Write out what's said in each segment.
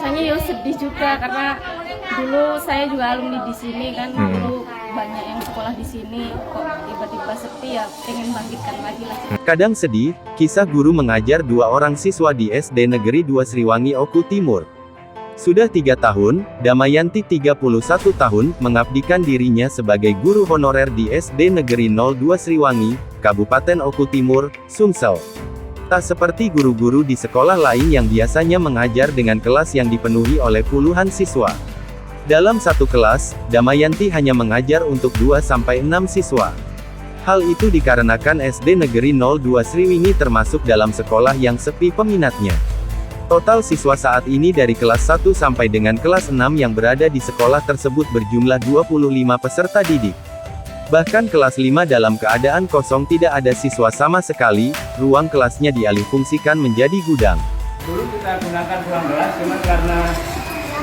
rasanya ya sedih juga karena dulu saya juga alumni di sini kan, dulu banyak yang sekolah di sini, kok tiba-tiba sepi ya, pengen bangkitkan lagi lah. Kadang sedih, kisah guru mengajar 2 orang siswa di SD Negeri 2 Sriwangi Oku Timur. Sudah 3 tahun, Damayanti 31 tahun, mengabdikan dirinya sebagai guru honorer di SD Negeri 02 Sriwangi, Kabupaten Oku Timur, Sumsel. Tak seperti guru-guru di sekolah lain yang biasanya mengajar dengan kelas yang dipenuhi oleh puluhan siswa. Dalam satu kelas, Damayanti hanya mengajar untuk 2-6 siswa. Hal itu dikarenakan SD Negeri 02 Sriwangi termasuk dalam sekolah yang sepi peminatnya. Total siswa saat ini dari kelas 1 sampai dengan kelas 6 yang berada di sekolah tersebut berjumlah 25 peserta didik. Bahkan kelas 5 dalam keadaan kosong, tidak ada siswa sama sekali, ruang kelasnya dialihfungsikan menjadi gudang. Dulu kita gunakan ruang kelas, cuma karena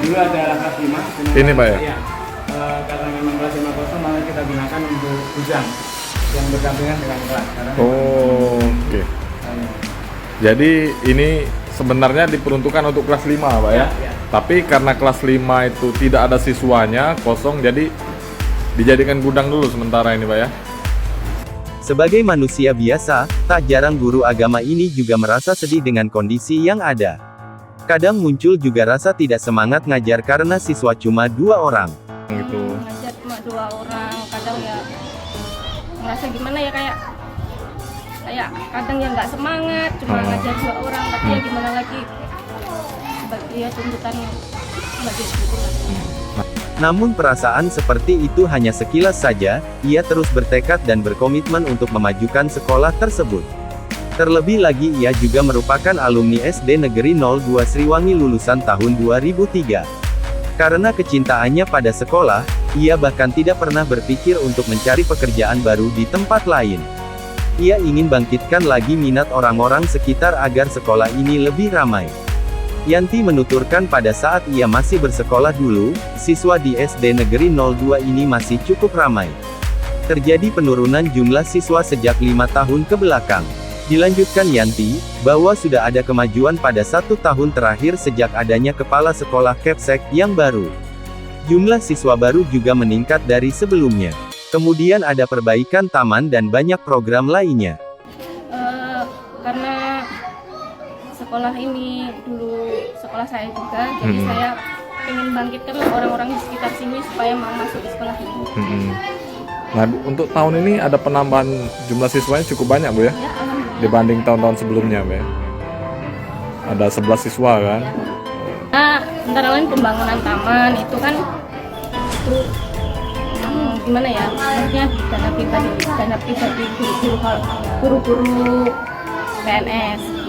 dulu ada kelas 5. Ini Pak ya? Iya, karena memang kelas 5 kosong, malah kita gunakan untuk gudang yang berdampingan dengan kelas. Oh, oke. Jadi ini sebenarnya diperuntukkan untuk kelas 5 Pak ya? Iya. Tapi karena kelas 5 itu tidak ada siswanya, kosong, jadi dijadikan gudang dulu sementara ini Pak ya? Sebagai manusia biasa, tak jarang guru agama ini juga merasa sedih dengan kondisi yang ada. Kadang muncul juga rasa tidak semangat ngajar karena siswa cuma 2 orang. Gitu. Ngajar cuma 2 orang, kadang ya ngerasa gimana ya, kayak kadang ya nggak semangat, cuma ngajar 2 orang, tapi ya gimana lagi, sebagai ya tuntutan sebagai guru. Namun perasaan seperti itu hanya sekilas saja, ia terus bertekad dan berkomitmen untuk memajukan sekolah tersebut. Terlebih lagi ia juga merupakan alumni SD Negeri 02 Sriwangi lulusan tahun 2003. Karena kecintaannya pada sekolah, ia bahkan tidak pernah berpikir untuk mencari pekerjaan baru di tempat lain. Ia ingin bangkitkan lagi minat orang-orang sekitar agar sekolah ini lebih ramai. Yanti menuturkan pada saat ia masih bersekolah dulu, siswa di SD Negeri 02 ini masih cukup ramai. Terjadi penurunan jumlah siswa sejak 5 tahun ke belakang. Dilanjutkan Yanti, bahwa sudah ada kemajuan pada 1 tahun terakhir sejak adanya kepala sekolah Kepsek yang baru. Jumlah siswa baru juga meningkat dari sebelumnya. Kemudian ada perbaikan taman dan banyak program lainnya. Karena sekolah ini dulu sekolah saya juga, jadi saya ingin bangkitkan orang-orang di sekitar sini supaya mau masuk di sekolah ini. Nah, untuk tahun ini ada penambahan jumlah siswanya cukup banyak Bu ya? Ya, alhamdulillah. Dibanding tahun-tahun sebelumnya Bu ya? Ada 11 siswa kan? Nah, antara lain pembangunan taman itu kan itu gimana ya, maksudnya dana pribadi guru-guru PNS.